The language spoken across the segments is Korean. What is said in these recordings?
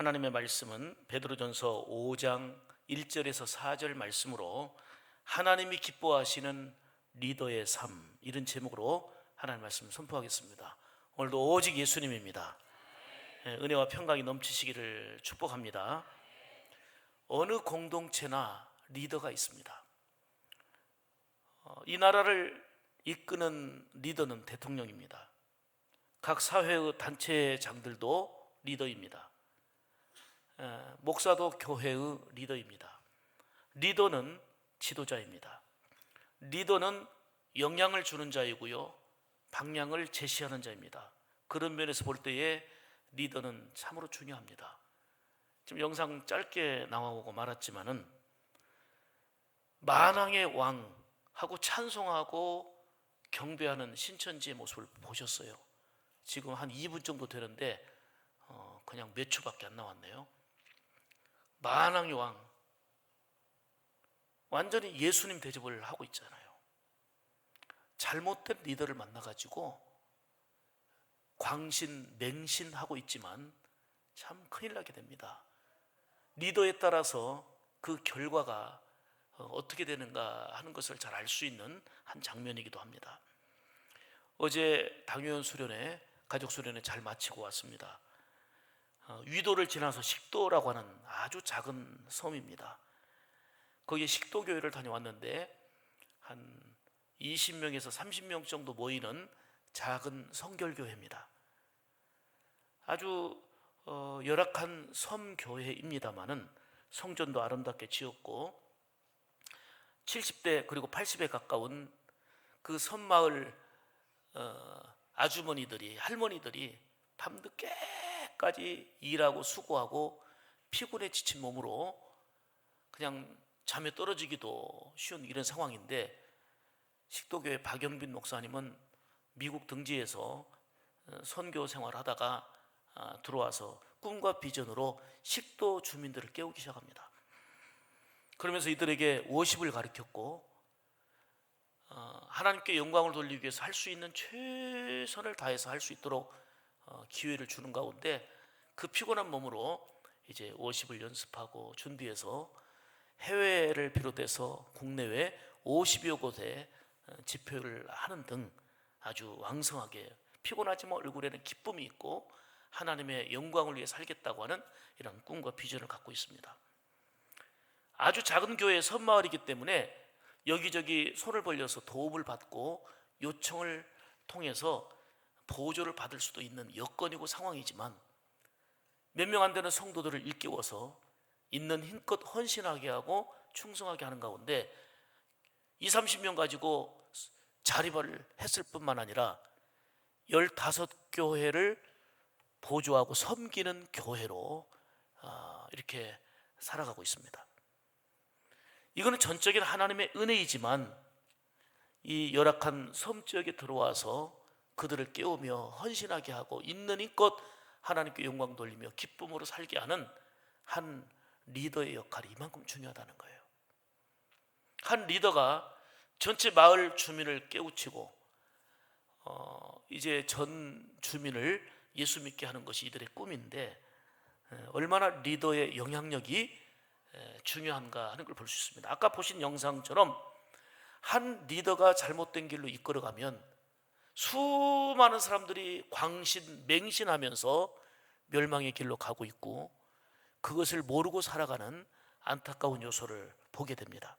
하나님의 말씀은 베드로전서 5장 1절에서 4절 말씀으로 하나님이 기뻐하시는 리더의 삶, 이런 제목으로 하나님의 말씀을 선포하겠습니다. 오늘도 오직 예수님입니다. 은혜와 평강이 넘치시기를 축복합니다. 어느 공동체나 리더가 있습니다. 이 나라를 이끄는 리더는 대통령입니다. 각 사회의 단체장들도 리더입니다. 목사도 교회의 리더입니다. 리더는 지도자입니다. 리더는 영향을 주는 자이고요, 방향을 제시하는 자입니다. 그런 면에서 볼 때에 리더는 참으로 중요합니다. 지금 영상 짧게 나와오고 말았지만은 만왕의 왕하고 찬송하고 경배하는 신천지의 모습을 보셨어요. 지금 한 2분 정도 되는데 그냥 몇 초밖에 안 나왔네요. 만왕의 왕, 완전히 예수님 대접을 하고 있잖아요. 잘못된 리더를 만나가지고 광신, 맹신하고 있지만 참 큰일 나게 됩니다. 리더에 따라서 그 결과가 어떻게 되는가 하는 것을 잘 알 수 있는 한 장면이기도 합니다. 어제 당요연 수련회, 가족 수련회 잘 마치고 왔습니다. 위도를 지나서 식도라고 하는 아주 작은 섬입니다. 거기에 식도교회를 다녀왔는데 한 20명에서 30명 정도 모이는 작은 성결교회입니다. 아주 열악한 섬교회입니다마는 성전도 아름답게 지었고 70대 그리고 80에 가까운 그 섬마을 아주머니들이, 할머니들이 밤늦게까지 일하고 수고하고 피곤에 지친 몸으로 그냥 잠에 떨어지기도 쉬운 이런 상황인데, 식도교회 박영빈 목사님은 미국 등지에서 선교 생활하다가 들어와서 꿈과 비전으로 식도 주민들을 깨우기 시작합니다. 그러면서 이들에게 워십을 가르쳤고 하나님께 영광을 돌리기 위해서 할 수 있는 최선을 다해서 할 수 있도록 기회를 주는 가운데 그 피곤한 몸으로 이제 워십을 연습하고 준비해서 해외를 비롯해서 국내외 50여 곳에 집회를 하는 등 아주 왕성하게, 피곤하지만 얼굴에는 기쁨이 있고 하나님의 영광을 위해 살겠다고 하는 이런 꿈과 비전을 갖고 있습니다. 아주 작은 교회의 섬마을이기 때문에 여기저기 손을 벌려서 도움을 받고 요청을 통해서 보조를 받을 수도 있는 여건이고 상황이지만 몇 명 안 되는 성도들을 일깨워서 있는 힘껏 헌신하게 하고 충성하게 하는 가운데 20, 30명 가지고 자립을 했을 뿐만 아니라 15교회를 보조하고 섬기는 교회로 이렇게 살아가고 있습니다. 이거는 전적인 하나님의 은혜이지만 이 열악한 섬 지역에 들어와서 그들을 깨우며 헌신하게 하고 있는 힘껏 하나님께 영광 돌리며 기쁨으로 살게 하는 한 리더의 역할이 이만큼 중요하다는 거예요. 한 리더가 전체 마을 주민을 깨우치고 이제 전 주민을 예수 믿게 하는 것이 이들의 꿈인데 얼마나 리더의 영향력이 중요한가 하는 걸 볼 수 있습니다. 아까 보신 영상처럼 한 리더가 잘못된 길로 이끌어가면 수많은 사람들이 광신, 맹신하면서 멸망의 길로 가고 있고 그것을 모르고 살아가는 안타까운 요소를 보게 됩니다.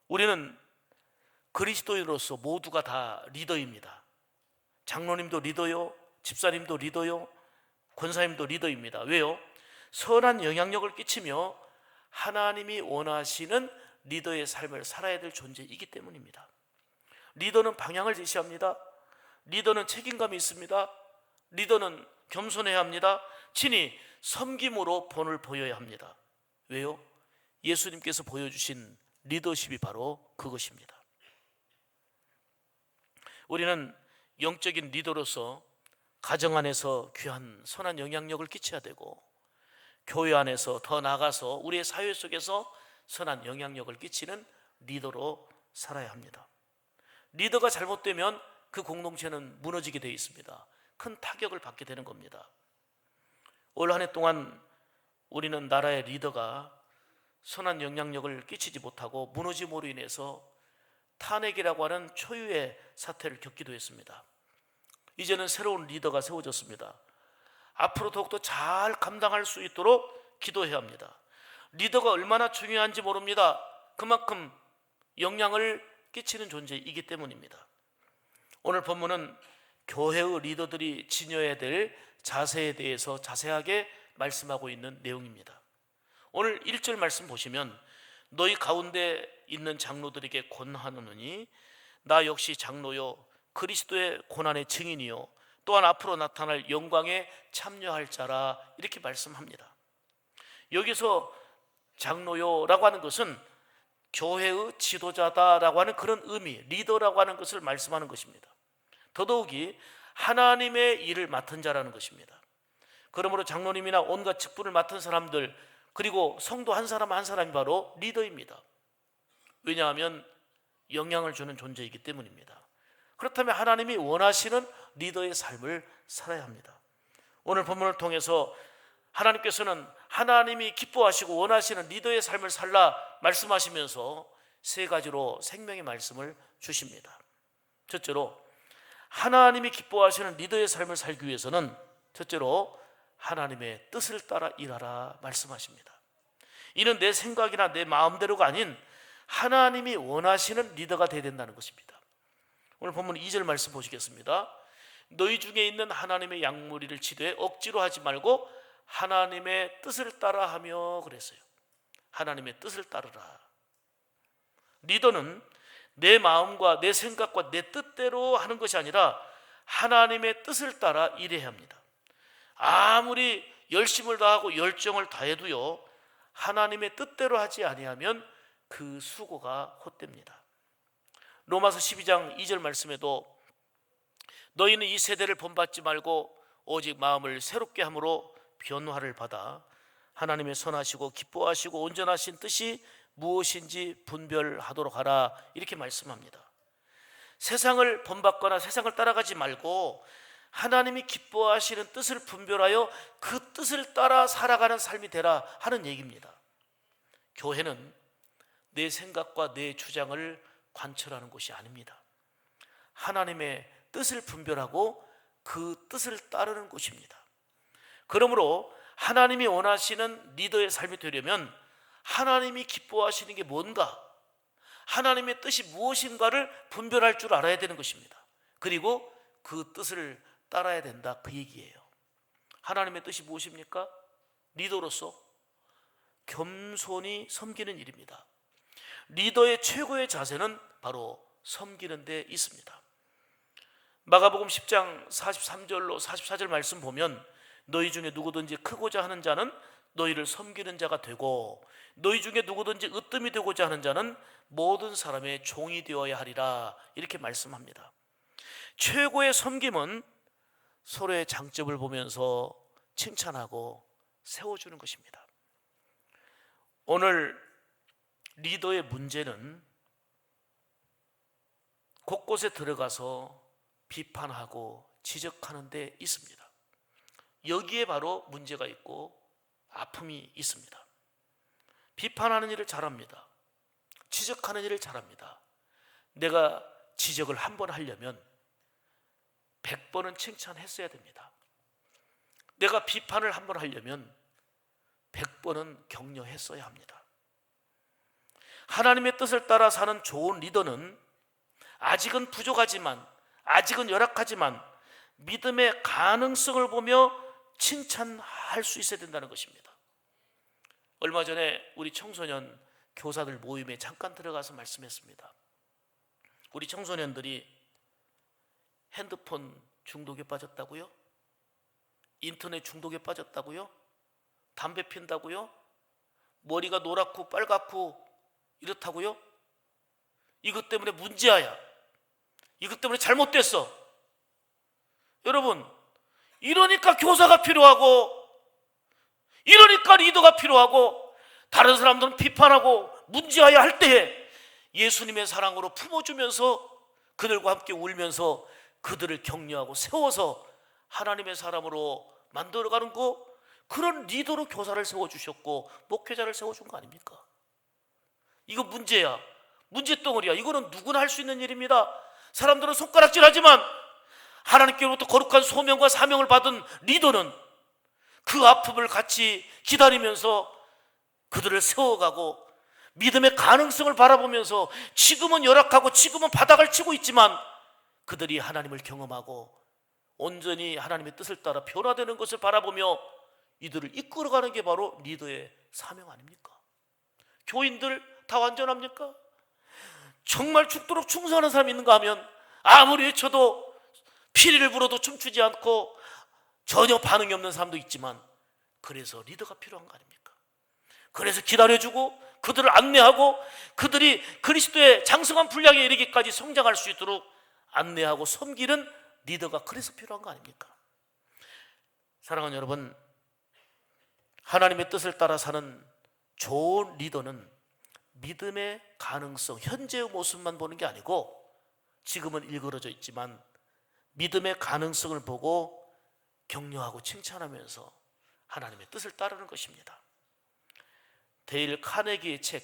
우리는 그리스도인으로서 모두가 다 리더입니다. 장로님도 리더요, 집사님도 리더요, 권사님도 리더입니다. 왜요? 선한 영향력을 끼치며 하나님이 원하시는 리더의 삶을 살아야 될 존재이기 때문입니다. 리더는 방향을 제시합니다. 리더는 책임감이 있습니다. 리더는 겸손해야 합니다. 친히 섬김으로 본을 보여야 합니다. 왜요? 예수님께서 보여주신 리더십이 바로 그것입니다. 우리는 영적인 리더로서 가정 안에서 귀한 선한 영향력을 끼쳐야 되고 교회 안에서 더 나아가서 우리의 사회 속에서 선한 영향력을 끼치는 리더로 살아야 합니다. 리더가 잘못되면 그 공동체는 무너지게 되어 있습니다. 큰 타격을 받게 되는 겁니다. 올 한 해 동안 우리는 나라의 리더가 선한 영향력을 끼치지 못하고 무너짐으로 인해서 탄핵이라고 하는 초유의 사태를 겪기도 했습니다. 이제는 새로운 리더가 세워졌습니다. 앞으로 더욱더 잘 감당할 수 있도록 기도해야 합니다. 리더가 얼마나 중요한지 모릅니다. 그만큼 영향을 끼치는 존재이기 때문입니다. 오늘 본문은 교회의 리더들이 지녀야 될 자세에 대해서 자세하게 말씀하고 있는 내용입니다. 오늘 1절 말씀 보시면 너희 가운데 있는 장로들에게 권하노니 나 역시 장로요 그리스도의 고난의 증인이요 또한 앞으로 나타날 영광에 참여할 자라 이렇게 말씀합니다. 여기서 장로요라고 하는 것은 교회의 지도자다라고 하는 그런 의미, 리더라고 하는 것을 말씀하는 것입니다. 더더욱이 하나님의 일을 맡은 자라는 것입니다. 그러므로 장로님이나 온갖 직분을 맡은 사람들 그리고 성도 한 사람 한 사람이 바로 리더입니다. 왜냐하면 영향을 주는 존재이기 때문입니다. 그렇다면 하나님이 원하시는 리더의 삶을 살아야 합니다. 오늘 본문을 통해서 하나님께서는 하나님이 기뻐하시고 원하시는 리더의 삶을 살라 말씀하시면서 세 가지로 생명의 말씀을 주십니다. 첫째로 하나님이 기뻐하시는 리더의 삶을 살기 위해서는 첫째로 하나님의 뜻을 따라 일하라 말씀하십니다. 이는 내 생각이나 내 마음대로가 아닌 하나님이 원하시는 리더가 되어야 된다는 것입니다. 오늘 본문 2절 말씀 보시겠습니다. 너희 중에 있는 하나님의 양무리를 치되 억지로 하지 말고 하나님의 뜻을 따라 하며 그랬어요. 하나님의 뜻을 따르라. 리더는 내 마음과 내 생각과 내 뜻대로 하는 것이 아니라 하나님의 뜻을 따라 일해야 합니다. 아무리 열심을 다하고 열정을 다해도요 하나님의 뜻대로 하지 아니하면 그 수고가 헛됩니다. 로마서 12장 2절 말씀에도 너희는 이 세대를 본받지 말고 오직 마음을 새롭게 함으로 변화를 받아 하나님의 선하시고 기뻐하시고 온전하신 뜻이 무엇인지 분별하도록 하라 이렇게 말씀합니다. 세상을 본받거나 세상을 따라가지 말고 하나님이 기뻐하시는 뜻을 분별하여 그 뜻을 따라 살아가는 삶이 되라 하는 얘기입니다. 교회는 내 생각과 내 주장을 관철하는 곳이 아닙니다. 하나님의 뜻을 분별하고 그 뜻을 따르는 곳입니다. 그러므로 하나님이 원하시는 리더의 삶이 되려면 하나님이 기뻐하시는 게 뭔가, 하나님의 뜻이 무엇인가를 분별할 줄 알아야 되는 것입니다. 그리고 그 뜻을 따라야 된다 그 얘기예요. 하나님의 뜻이 무엇입니까? 리더로서 겸손히 섬기는 일입니다. 리더의 최고의 자세는 바로 섬기는 데 있습니다. 마가복음 10장 43절로 44절 말씀 보면 너희 중에 누구든지 크고자 하는 자는 너희를 섬기는 자가 되고 너희 중에 누구든지 으뜸이 되고자 하는 자는 모든 사람의 종이 되어야 하리라 이렇게 말씀합니다. 최고의 섬김은 서로의 장점을 보면서 칭찬하고 세워주는 것입니다. 오늘 리더의 문제는 곳곳에 들어가서 비판하고 지적하는 데 있습니다. 여기에 바로 문제가 있고 아픔이 있습니다. 비판하는 일을 잘합니다. 지적하는 일을 잘합니다. 내가 지적을 한 번 하려면 100번은 칭찬했어야 됩니다. 내가 비판을 한 번 하려면 100번은 격려했어야 합니다. 하나님의 뜻을 따라 사는 좋은 리더는 아직은 부족하지만, 아직은 열악하지만 믿음의 가능성을 보며 칭찬할 수 있어야 된다는 것입니다. 얼마 전에 우리 청소년 교사들 모임에 잠깐 들어가서 말씀했습니다. 우리 청소년들이 핸드폰 중독에 빠졌다고요? 인터넷 중독에 빠졌다고요? 담배 핀다고요? 머리가 노랗고 빨갛고 이렇다고요? 이것 때문에 문제야. 이것 때문에 잘못됐어. 여러분, 이러니까 교사가 필요하고, 이러니까 리더가 필요하고, 다른 사람들은 비판하고 문제하야 할 때에 예수님의 사랑으로 품어주면서 그들과 함께 울면서 그들을 격려하고 세워서 하나님의 사람으로 만들어가는 거, 그런 리더로 교사를 세워주셨고 목회자를 세워준 거 아닙니까? 이거 문제야. 문제덩어리야. 이거는 누구나 할 수 있는 일입니다. 사람들은 손가락질하지만 하나님께로부터 거룩한 소명과 사명을 받은 리더는 그 아픔을 같이 기다리면서 그들을 세워가고 믿음의 가능성을 바라보면서 지금은 열악하고 지금은 바닥을 치고 있지만 그들이 하나님을 경험하고 온전히 하나님의 뜻을 따라 변화되는 것을 바라보며 이들을 이끌어가는 게 바로 리더의 사명 아닙니까? 교인들 다 완전합니까? 정말 죽도록 충성하는 사람이 있는가 하면 아무리 외쳐도 피리를 불어도 춤추지 않고 전혀 반응이 없는 사람도 있지만 그래서 리더가 필요한 거 아닙니까? 그래서 기다려주고 그들을 안내하고 그들이 그리스도의 장성한 분량에 이르기까지 성장할 수 있도록 안내하고 섬기는 리더가 그래서 필요한 거 아닙니까? 사랑하는 여러분, 하나님의 뜻을 따라 사는 좋은 리더는 믿음의 가능성, 현재의 모습만 보는 게 아니고 지금은 일그러져 있지만 믿음의 가능성을 보고 격려하고 칭찬하면서 하나님의 뜻을 따르는 것입니다. 데일 카네기의 책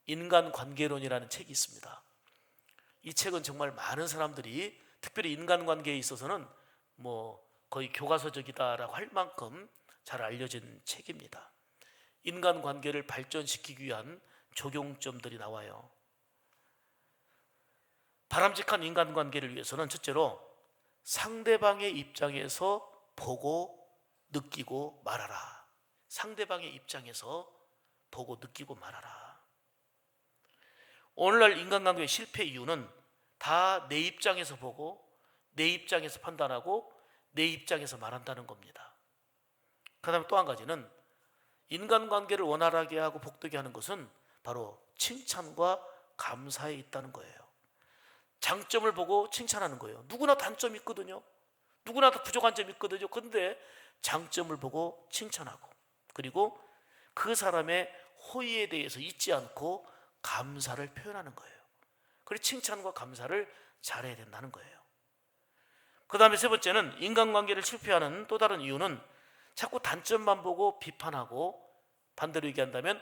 인간관계론이라는 책이 있습니다. 이 책은 정말 많은 사람들이 특별히 인간관계에 있어서는 거의 교과서적이다라고 할 만큼 잘 알려진 책입니다. 인간관계를 발전시키기 위한 적용점들이 나와요. 바람직한 인간관계를 위해서는 첫째로 상대방의 입장에서 보고 느끼고 말하라. 상대방의 입장에서 보고 느끼고 말하라. 오늘날 인간관계의 실패 이유는 다 내 입장에서 보고 내 입장에서 판단하고 내 입장에서 말한다는 겁니다. 그 다음에 또 한 가지는 인간관계를 원활하게 하고 복되게 하는 것은 바로 칭찬과 감사에 있다는 거예요. 장점을 보고 칭찬하는 거예요. 누구나 단점이 있거든요. 누구나 다 부족한 점이 있거든요. 그런데 장점을 보고 칭찬하고 그리고 그 사람의 호의에 대해서 잊지 않고 감사를 표현하는 거예요. 그리고 칭찬과 감사를 잘해야 된다는 거예요. 그 다음에 세 번째는 인간관계를 실패하는 또 다른 이유는 자꾸 단점만 보고 비판하고 반대로 얘기한다면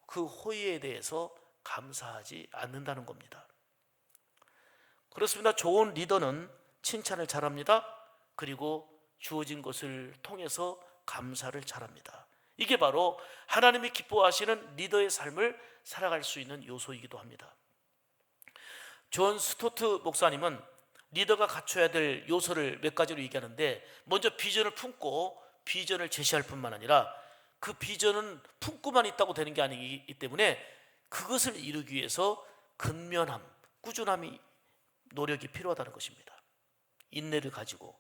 그 호의에 대해서 감사하지 않는다는 겁니다. 그렇습니다. 좋은 리더는 칭찬을 잘합니다. 그리고 주어진 것을 통해서 감사를 잘합니다. 이게 바로 하나님이 기뻐하시는 리더의 삶을 살아갈 수 있는 요소이기도 합니다. 존 스토트 목사님은 리더가 갖춰야 될 요소를 몇 가지로 얘기하는데 먼저 비전을 품고 비전을 제시할 뿐만 아니라 그 비전은 품고만 있다고 되는 게 아니기 때문에 그것을 이루기 위해서 근면함, 꾸준함이 노력이 필요하다는 것입니다. 인내를 가지고.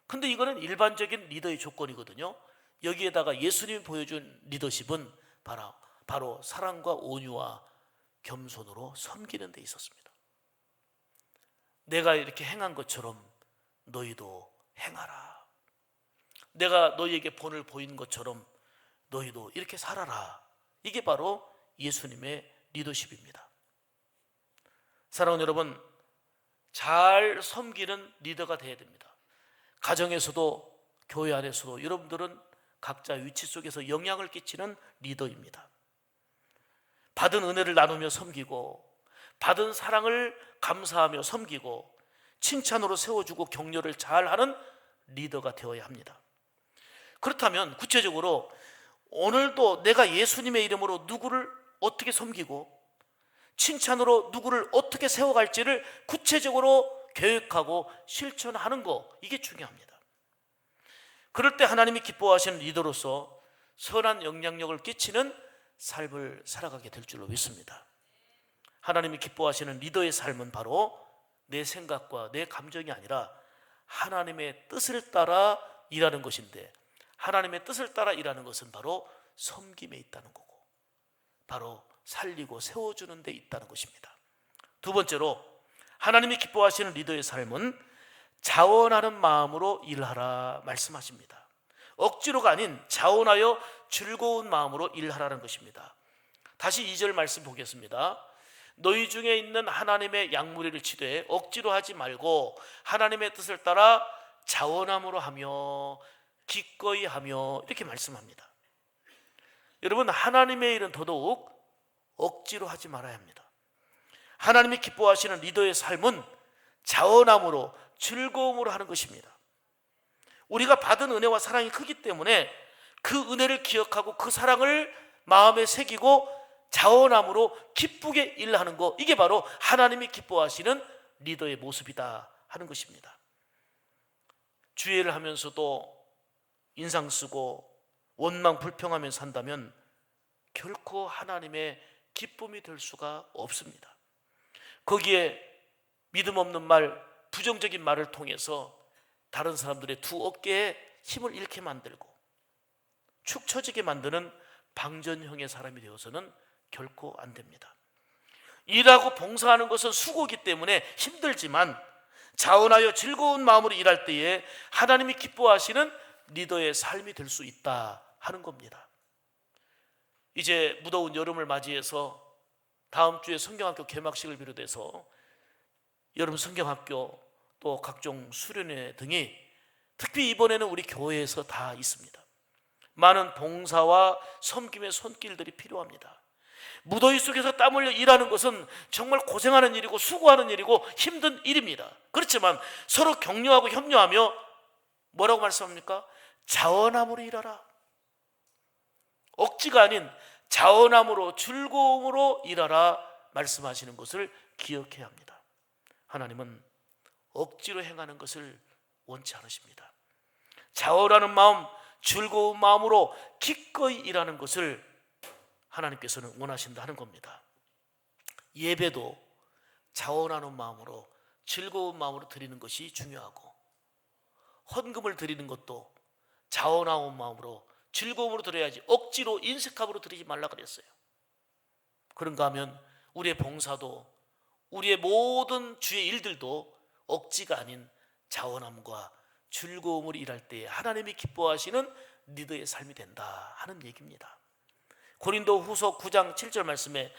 근데 이거는 일반적인 리더의 조건이거든요. 여기에다가 예수님이 보여준 리더십은 바로 사랑과 온유와 겸손으로 섬기는 데 있었습니다. 내가 이렇게 행한 것처럼 너희도 행하라. 내가 너희에게 본을 보인 것처럼 너희도 이렇게 살아라. 이게 바로 예수님의 리더십입니다. 사랑하는 여러분, 잘 섬기는 리더가 되어야 됩니다. 가정에서도 교회 안에서도 여러분들은 각자 위치 속에서 영향을 끼치는 리더입니다. 받은 은혜를 나누며 섬기고 받은 사랑을 감사하며 섬기고 칭찬으로 세워주고 격려를 잘하는 리더가 되어야 합니다. 그렇다면 구체적으로 오늘도 내가 예수님의 이름으로 누구를 어떻게 섬기고 칭찬으로 누구를 어떻게 세워갈지를 구체적으로 계획하고 실천하는 거, 이게 중요합니다. 그럴 때 하나님이 기뻐하시는 리더로서 선한 영향력을 끼치는 삶을 살아가게 될 줄로 믿습니다. 하나님이 기뻐하시는 리더의 삶은 바로 내 생각과 내 감정이 아니라 하나님의 뜻을 따라 일하는 것인데, 하나님의 뜻을 따라 일하는 것은 바로 섬김에 있다는 거고 바로 살리고 세워주는 데 있다는 것입니다. 두 번째로 하나님이 기뻐하시는 리더의 삶은 자원하는 마음으로 일하라 말씀하십니다. 억지로가 아닌 자원하여 즐거운 마음으로 일하라는 것입니다. 다시 2절 말씀 보겠습니다. 너희 중에 있는 하나님의 양무리를 치되 억지로 하지 말고 하나님의 뜻을 따라 자원함으로 하며 기꺼이 하며, 이렇게 말씀합니다. 여러분, 하나님의 일은 더더욱 억지로 하지 말아야 합니다. 하나님이 기뻐하시는 리더의 삶은 자원함으로 즐거움으로 하는 것입니다. 우리가 받은 은혜와 사랑이 크기 때문에 그 은혜를 기억하고 그 사랑을 마음에 새기고 자원함으로 기쁘게 일하는 것, 이게 바로 하나님이 기뻐하시는 리더의 모습이다 하는 것입니다. 주의를 하면서도 인상 쓰고 원망 불평하면서 산다면 결코 하나님의 기쁨이 될 수가 없습니다. 거기에 믿음 없는 말, 부정적인 말을 통해서 다른 사람들의 두 어깨에 힘을 잃게 만들고 축 처지게 만드는 방전형의 사람이 되어서는 결코 안 됩니다. 일하고 봉사하는 것은 수고이기 때문에 힘들지만 자원하여 즐거운 마음으로 일할 때에 하나님이 기뻐하시는 리더의 삶이 될 수 있다 하는 겁니다. 이제 무더운 여름을 맞이해서 다음 주에 성경학교 개막식을 비롯해서 여름 성경학교 또 각종 수련회 등이 특히 이번에는 우리 교회에서 다 있습니다. 많은 봉사와 섬김의 손길들이 필요합니다. 무더위 속에서 땀 흘려 일하는 것은 정말 고생하는 일이고 수고하는 일이고 힘든 일입니다. 그렇지만 서로 격려하고 협력하며 뭐라고 말씀합니까? 자원함으로 일하라. 억지가 아닌 자원함으로 즐거움으로 일하라 말씀하시는 것을 기억해야 합니다. 하나님은 억지로 행하는 것을 원치 않으십니다. 자원하는 마음, 즐거운 마음으로 기꺼이 일하는 것을 하나님께서는 원하신다 하는 겁니다. 예배도 자원하는 마음으로 즐거운 마음으로 드리는 것이 중요하고, 헌금을 드리는 것도 자원하는 마음으로 즐거움으로 드려야지 억지로 인색함으로 드리지 말라 그랬어요. 그런가 하면 우리의 봉사도 우리의 모든 주의 일들도 억지가 아닌 자원함과 즐거움으로 일할 때에 하나님이 기뻐하시는 리더의 삶이 된다 하는 얘기입니다. 고린도 후서 9장 7절 말씀에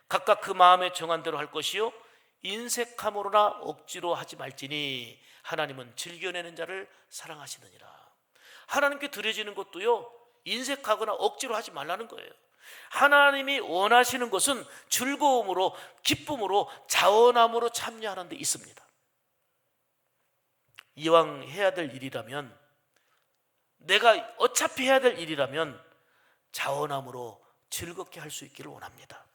각각 그 마음에 정한 대로 할 것이요 인색함으로나 억지로 하지 말지니 하나님은 즐겨내는 자를 사랑하시느니라. 하나님께 드려지는 것도요 인색하거나 억지로 하지 말라는 거예요. 하나님이 원하시는 것은 즐거움으로 기쁨으로 자원함으로 참여하는 데 있습니다. 이왕 해야 될 일이라면, 내가 어차피 해야 될 일이라면 자원함으로 즐겁게 할 수 있기를 원합니다.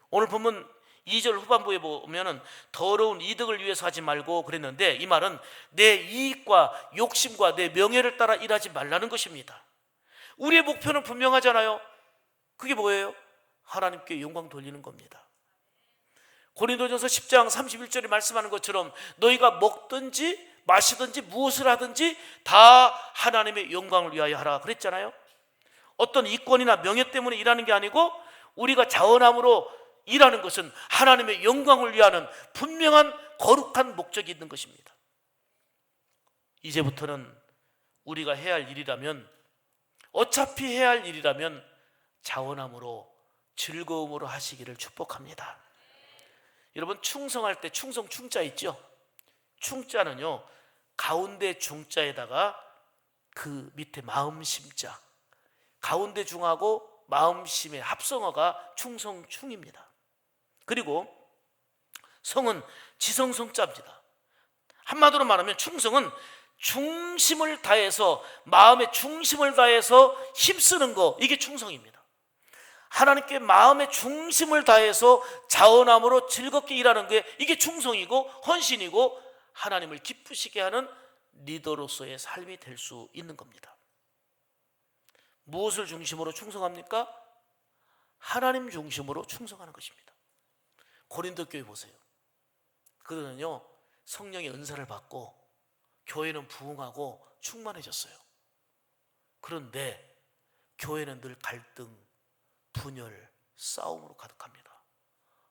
오늘 보면 2절 후반부에 보면은 더러운 이득을 위해서 하지 말고 그랬는데, 이 말은 내 이익과 욕심과 내 명예를 따라 일하지 말라는 것입니다. 우리의 목표는 분명하잖아요. 그게 뭐예요? 하나님께 영광 돌리는 겁니다. 고린도전서 10장 31절에 말씀하는 것처럼 너희가 먹든지 마시든지 무엇을 하든지 다 하나님의 영광을 위하여 하라 그랬잖아요. 어떤 이권이나 명예 때문에 일하는 게 아니고 우리가 자원함으로 일하는 것은 하나님의 영광을 위하는 분명한 거룩한 목적이 있는 것입니다. 이제부터는 우리가 해야 할 일이라면, 어차피 해야 할 일이라면 자원함으로 즐거움으로 하시기를 축복합니다. 여러분, 충성할 때 충성 충자 있죠? 충자는요 가운데 중자에다가 그 밑에 마음심자, 가운데 중하고 마음심의 합성어가 충성충입니다. 그리고 성은 지성성자입니다. 한마디로 말하면 충성은 중심을 다해서, 마음의 중심을 다해서 힘쓰는 거, 이게 충성입니다. 하나님께 마음의 중심을 다해서 자원함으로 즐겁게 일하는 게 이게 충성이고 헌신이고 하나님을 기쁘시게 하는 리더로서의 삶이 될 수 있는 겁니다. 무엇을 중심으로 충성합니까? 하나님 중심으로 충성하는 것입니다. 고린도 교회 보세요. 그들은요 성령의 은사를 받고 교회는 부흥하고 충만해졌어요. 그런데 교회는 늘 갈등, 분열, 싸움으로 가득합니다.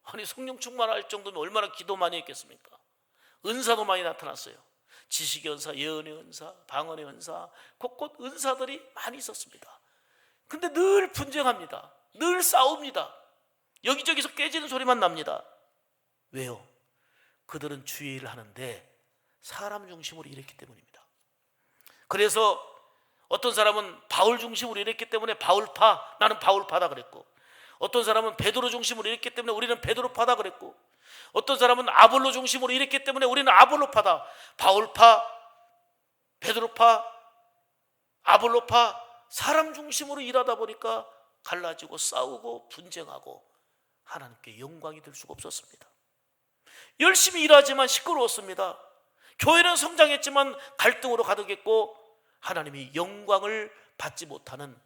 아니, 성령 충만할 정도면 얼마나 기도 많이 했겠습니까? 은사도 많이 나타났어요. 지식의 은사, 예언의 은사, 방언의 은사, 곳곳 은사들이 많이 있었습니다. 근데 늘 분쟁합니다. 늘 싸웁니다. 여기저기서 깨지는 소리만 납니다. 왜요? 그들은 주의 일을 하는데 사람 중심으로 일했기 때문입니다. 그래서 어떤 사람은 바울 중심으로 일했기 때문에 바울파, 나는 바울파다 그랬고, 어떤 사람은 베드로 중심으로 일했기 때문에 우리는 베드로파다 그랬고, 어떤 사람은 아볼로 중심으로 일했기 때문에 우리는 아볼로파다. 바울파, 베드로파, 아볼로파, 사람 중심으로 일하다 보니까 갈라지고 싸우고 분쟁하고 하나님께 영광이 될 수가 없었습니다. 열심히 일하지만 시끄러웠습니다. 교회는 성장했지만 갈등으로 가득했고 하나님이 영광을 받지 못하는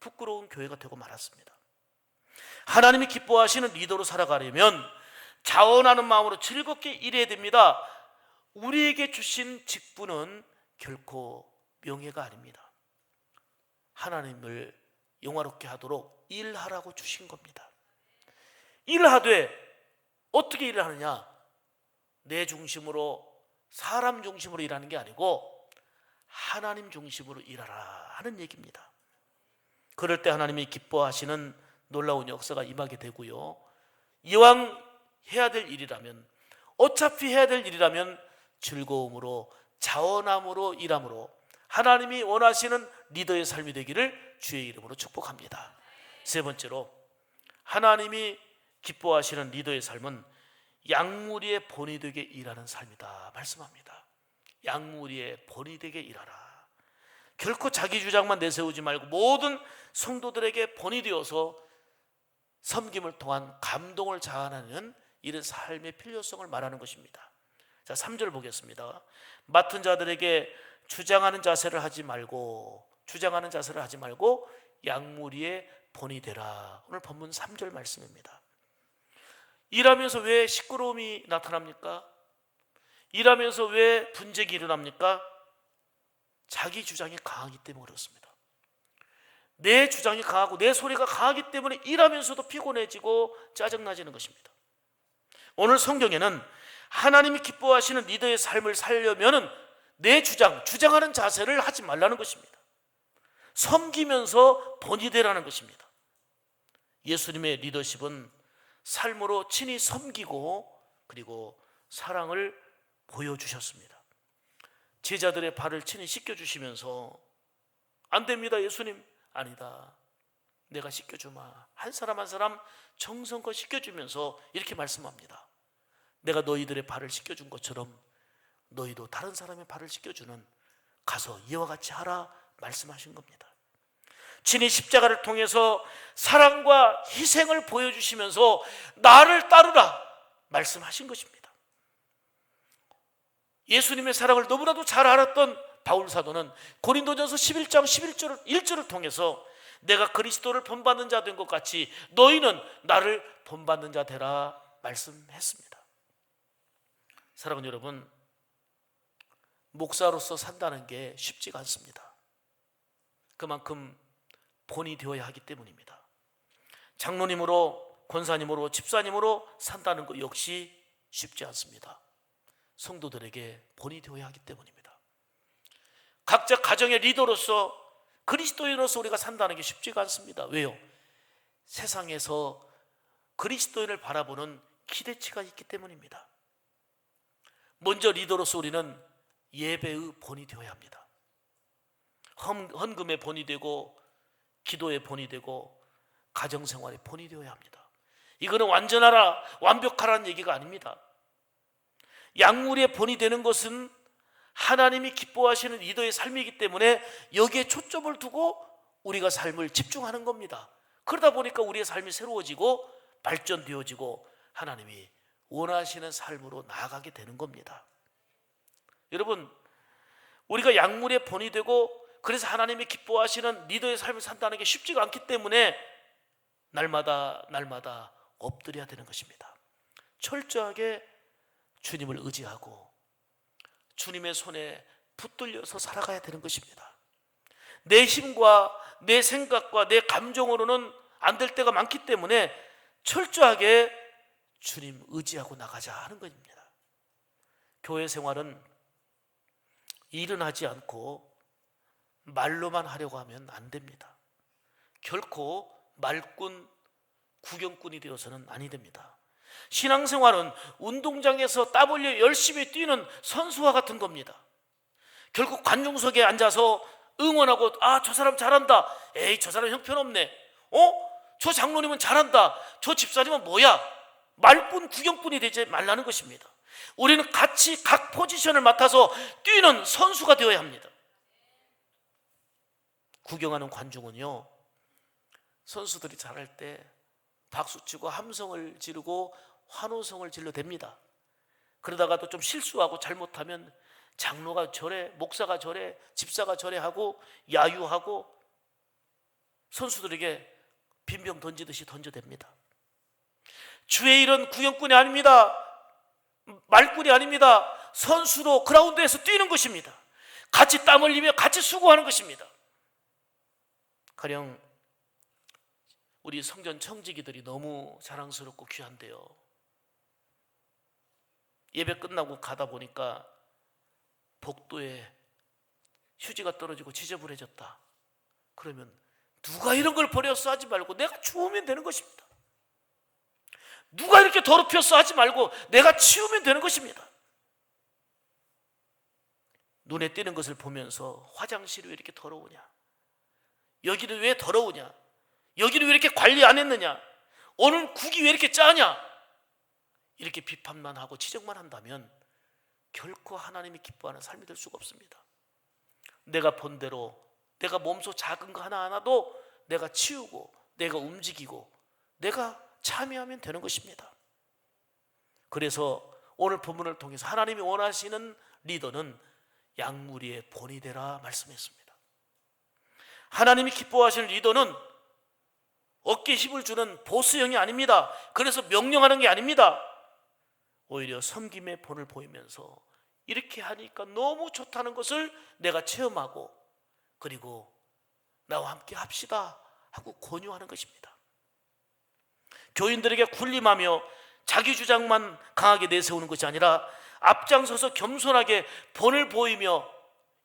부끄러운 교회가 되고 말았습니다. 하나님이 기뻐하시는 리더로 살아가려면 자원하는 마음으로 즐겁게 일해야 됩니다. 우리에게 주신 직분은 결코 명예가 아닙니다. 하나님을 영화롭게 하도록 일하라고 주신 겁니다. 일하되 어떻게 일을 하느냐? 내 중심으로, 사람 중심으로 일하는 게 아니고 하나님 중심으로 일하라 하는 얘기입니다. 그럴 때 하나님이 기뻐하시는 놀라운 역사가 임하게 되고요, 이왕 해야 될 일이라면, 어차피 해야 될 일이라면 즐거움으로, 자원함으로 일함으로 하나님이 원하시는 리더의 삶이 되기를 주의 이름으로 축복합니다. 세 번째로, 하나님이 기뻐하시는 리더의 삶은 양무리의 본이 되게 일하는 삶이다 말씀합니다. 양무리의 본이 되게 일하라. 결코 자기 주장만 내세우지 말고 모든 성도들에게 본이 되어서 섬김을 통한 감동을 자아내는 이런 삶의 필요성을 말하는 것입니다. 자, 3절 보겠습니다. 맡은 자들에게 주장하는 자세를 하지 말고 양무리의 본이 되라. 오늘 본문 3절 말씀입니다. 일하면서 왜 시끄러움이 나타납니까? 일하면서 왜 분쟁이 일어납니까? 자기 주장이 강하기 때문에 그렇습니다. 내 주장이 강하고 내 소리가 강하기 때문에 일하면서도 피곤해지고 짜증나지는 것입니다. 오늘 성경에는 하나님이 기뻐하시는 리더의 삶을 살려면 내 주장하는 자세를 하지 말라는 것입니다. 섬기면서 본이 되라는 것입니다. 예수님의 리더십은 삶으로 친히 섬기고 그리고 사랑을 보여주셨습니다. 제자들의 발을 친히 씻겨주시면서 안 됩니다 예수님, 아니다, 내가 씻겨주마. 한 사람 한 사람 정성껏 씻겨주면서 이렇게 말씀합니다. 내가 너희들의 발을 씻겨준 것처럼 너희도 다른 사람의 발을 씻겨주는, 가서 이와 같이 하라 말씀하신 겁니다. 친히 십자가를 통해서 사랑과 희생을 보여주시면서 나를 따르라 말씀하신 것입니다. 예수님의 사랑을 너무나도 잘 알았던 바울 사도는 고린도전서 11장 1절을 통해서 내가 그리스도를 본받는 자 된 것 같이 너희는 나를 본받는 자 되라 말씀했습니다. 사랑하는 여러분, 목사로서 산다는 게 쉽지가 않습니다. 그만큼 본이 되어야 하기 때문입니다. 장로님으로, 권사님으로, 집사님으로 산다는 것 역시 쉽지 않습니다. 성도들에게 본이 되어야 하기 때문입니다. 각자 가정의 리더로서, 그리스도인으로서 우리가 산다는 게 쉽지가 않습니다. 왜요? 세상에서 그리스도인을 바라보는 기대치가 있기 때문입니다. 먼저 리더로서 우리는 예배의 본이 되어야 합니다. 헌금의 본이 되고 기도의 본이 되고 가정생활의 본이 되어야 합니다. 이거는 완전하라, 완벽하라는 얘기가 아닙니다. 양무리의 본이 되는 것은 하나님이 기뻐하시는 리더의 삶이기 때문에 여기에 초점을 두고 우리가 삶을 집중하는 겁니다. 그러다 보니까 우리의 삶이 새로워지고 발전되어지고 하나님이 원하시는 삶으로 나아가게 되는 겁니다. 여러분, 우리가 양무리의 본이 되고 그래서 하나님이 기뻐하시는 리더의 삶을 산다는 게 쉽지가 않기 때문에 날마다 엎드려야 되는 것입니다. 철저하게 주님을 의지하고 주님의 손에 붙들려서 살아가야 되는 것입니다. 내 힘과 내 생각과 내 감정으로는 안 될 때가 많기 때문에 철저하게 주님 의지하고 나가자 하는 것입니다. 교회 생활은 일은 하지 않고 말로만 하려고 하면 안 됩니다. 결코 말꾼, 구경꾼이 되어서는 아니 됩니다. 신앙생활은 운동장에서 땀 흘려 열심히 뛰는 선수와 같은 겁니다. 결국 관중석에 앉아서 응원하고 저 사람 잘한다. 에이, 저 사람 형편없네. 저 장로님은 잘한다. 저 집사님은 뭐야? 말뿐 구경뿐이 되지 말라는 것입니다. 우리는 같이 각 포지션을 맡아서 뛰는 선수가 되어야 합니다. 구경하는 관중은요, 선수들이 잘할 때 박수치고 함성을 지르고 환호성을 질러댑니다. 그러다가도 좀 실수하고 잘못하면 장로가 저래, 목사가 저래, 집사가 저래 하고 야유하고 선수들에게 빈병 던지듯이 던져댑니다. 주의 일은 구경꾼이 아닙니다. 말꾼이 아닙니다. 선수로 그라운드에서 뛰는 것입니다. 같이 땀 흘리며 같이 수고하는 것입니다. 가령 우리 성전 청지기들이 너무 자랑스럽고 귀한데요, 예배 끝나고 가다 보니까 복도에 휴지가 떨어지고 지저분해졌다. 그러면 누가 이런 걸 버렸어 하지 말고 내가 주우면 되는 것입니다. 누가 이렇게 더럽혔어 하지 말고 내가 치우면 되는 것입니다. 눈에 띄는 것을 보면서 화장실이 왜 이렇게 더러우냐, 여기는 왜 더러우냐, 여기는 왜 이렇게 관리 안 했느냐, 오늘 국이 왜 이렇게 짜냐, 이렇게 비판만 하고 지적만 한다면 결코 하나님이 기뻐하는 삶이 될 수가 없습니다. 내가 본 대로 내가 몸소 작은 거 하나하나도 내가 치우고 내가 움직이고 내가 참여하면 되는 것입니다. 그래서 오늘 본문을 통해서 하나님이 원하시는 리더는 양무리의 본이 되라 말씀했습니다. 하나님이 기뻐하시는 리더는 어깨에 힘을 주는 보스형이 아닙니다. 그래서 명령하는 게 아닙니다. 오히려 섬김의 본을 보이면서 이렇게 하니까 너무 좋다는 것을 내가 체험하고, 그리고 나와 함께 합시다 하고 권유하는 것입니다. 교인들에게 군림하며 자기 주장만 강하게 내세우는 것이 아니라 앞장서서 겸손하게 본을 보이며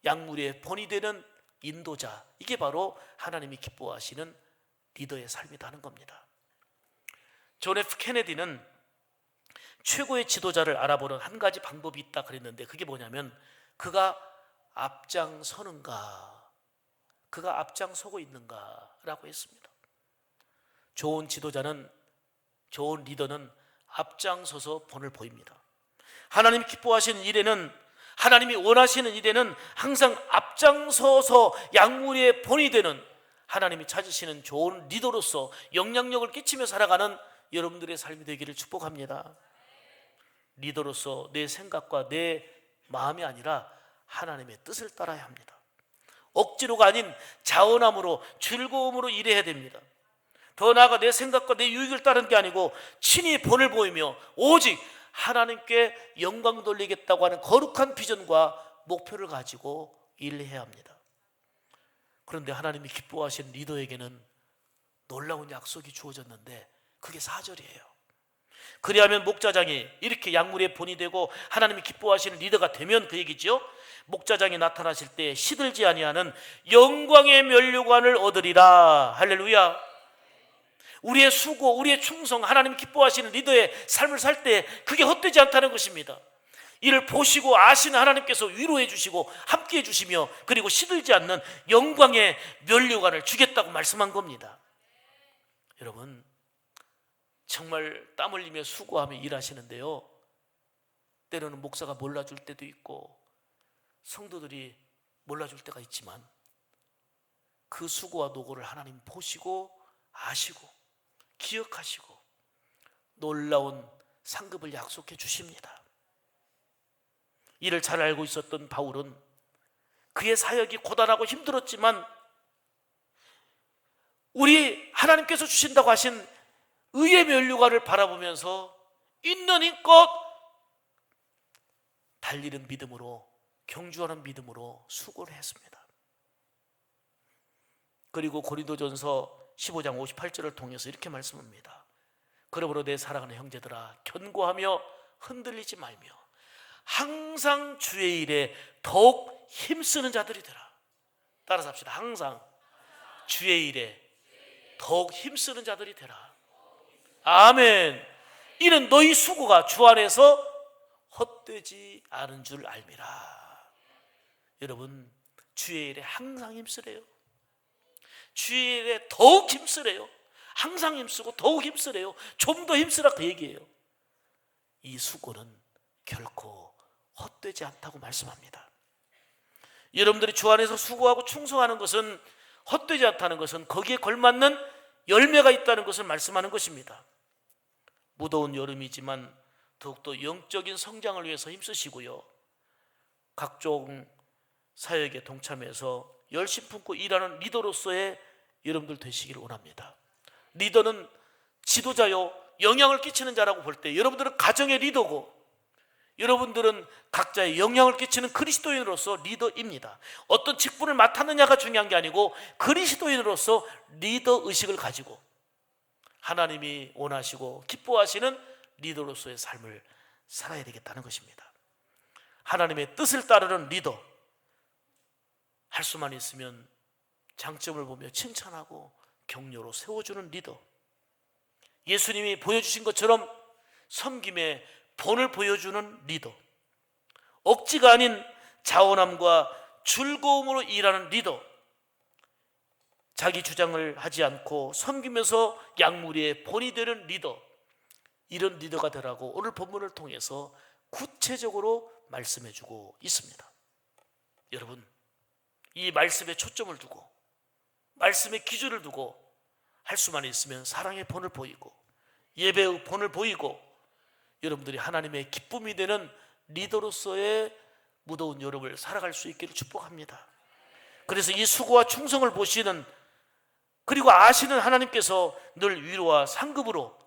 양무리의 본이 되는 인도자, 이게 바로 하나님이 기뻐하시는 리더의 삶이다 하는 겁니다. 존 F 케네디는 최고의 지도자를 알아보는 한 가지 방법이 있다 그랬는데, 그게 뭐냐면 그가 앞장서는가, 그가 앞장서고 있는가 라고 했습니다. 좋은 지도자는, 좋은 리더는 앞장서서 본을 보입니다. 하나님이 기뻐하시는 일에는, 하나님이 원하시는 일에는 항상 앞장서서 양무리의 본이 되는, 하나님이 찾으시는 좋은 리더로서 영향력을 끼치며 살아가는 여러분들의 삶이 되기를 축복합니다. 리더로서 내 생각과 내 마음이 아니라 하나님의 뜻을 따라야 합니다. 억지로가 아닌 자원함으로, 즐거움으로 일해야 됩니다. 더 나아가 내 생각과 내 유익을 따르는 게 아니고 친히 본을 보이며 오직 하나님께 영광 돌리겠다고 하는 거룩한 비전과 목표를 가지고 일해야 합니다. 그런데 하나님이 기뻐하시는 리더에게는 놀라운 약속이 주어졌는데 그게 4절이에요. 그리하면 목자장이, 이렇게 양무리의 본이 되고 하나님이 기뻐하시는 리더가 되면 그 얘기죠. 목자장이 나타나실 때 시들지 아니하는 영광의 면류관을 얻으리라. 할렐루야. 우리의 수고, 우리의 충성, 하나님 기뻐하시는 리더의 삶을 살 때 그게 헛되지 않다는 것입니다. 이를 보시고 아시는 하나님께서 위로해 주시고 함께 해 주시며, 그리고 시들지 않는 영광의 면류관을 주겠다고 말씀한 겁니다. 여러분, 정말 땀 흘리며 수고하며 일하시는데요, 때로는 목사가 몰라줄 때도 있고 성도들이 몰라줄 때가 있지만 그 수고와 노고를 하나님 보시고 아시고 기억하시고 놀라운 상급을 약속해 주십니다. 이를 잘 알고 있었던 바울은 그의 사역이 고단하고 힘들었지만 우리 하나님께서 주신다고 하신 의의 면류관을 바라보면서 있는 힘껏 달리는 믿음으로, 경주하는 믿음으로 수고를 했습니다. 그리고 고린도전서 15장 58절을 통해서 이렇게 말씀합니다. 그러므로 내 사랑하는 형제들아, 견고하며 흔들리지 말며 항상 주의 일에 더욱 힘쓰는 자들이 되라. 따라서 합시다. 항상 주의 일에 더욱 힘쓰는 자들이 되라. 아멘. 이는 너희 수고가 주 안에서 헛되지 않은 줄 알미라. 여러분, 주의 일에 항상 힘쓰래요. 주의 일에 더욱 힘쓰래요. 항상 힘쓰고 더욱 힘쓰래요. 좀 더 힘쓰라 그 얘기예요. 이 수고는 결코 헛되지 않다고 말씀합니다. 여러분들이 주 안에서 수고하고 충성하는 것은 헛되지 않다는 것은 거기에 걸맞는 열매가 있다는 것을 말씀하는 것입니다. 무더운 여름이지만 더욱더 영적인 성장을 위해서 힘쓰시고요, 각종 사역에 동참해서 열심 품고 일하는 리더로서의 여러분들 되시기를 원합니다. 리더는 지도자요, 영향을 끼치는 자라고 볼 때 여러분들은 가정의 리더고, 여러분들은 각자의 영향을 끼치는 그리스도인으로서 리더입니다. 어떤 직분을 맡았느냐가 중요한 게 아니고 그리스도인으로서 리더 의식을 가지고 하나님이 원하시고 기뻐하시는 리더로서의 삶을 살아야 되겠다는 것입니다. 하나님의 뜻을 따르는 리더, 할 수만 있으면 장점을 보며 칭찬하고 격려로 세워주는 리더, 예수님이 보여주신 것처럼 섬김의 본을 보여주는 리더, 억지가 아닌 자원함과 즐거움으로 일하는 리더, 자기 주장을 하지 않고 섬기면서 양무리의 본이 되는 리더, 이런 리더가 되라고 오늘 본문을 통해서 구체적으로 말씀해주고 있습니다. 여러분, 이 말씀에 초점을 두고 말씀의 기준을 두고 할 수만 있으면 사랑의 본을 보이고 예배의 본을 보이고 여러분들이 하나님의 기쁨이 되는 리더로서의 무더운 여름을 살아갈 수 있기를 축복합니다. 그래서 이 수고와 충성을 보시는, 그리고 아시는 하나님께서 늘 위로와 상급으로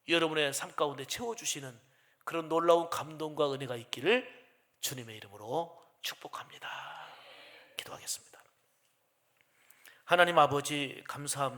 여러분의 삶 가운데 채워주시는 그런 놀라운 감동과 은혜가 있기를 주님의 이름으로 축복합니다. 기도하겠습니다. 하나님 아버지, 감사합니다.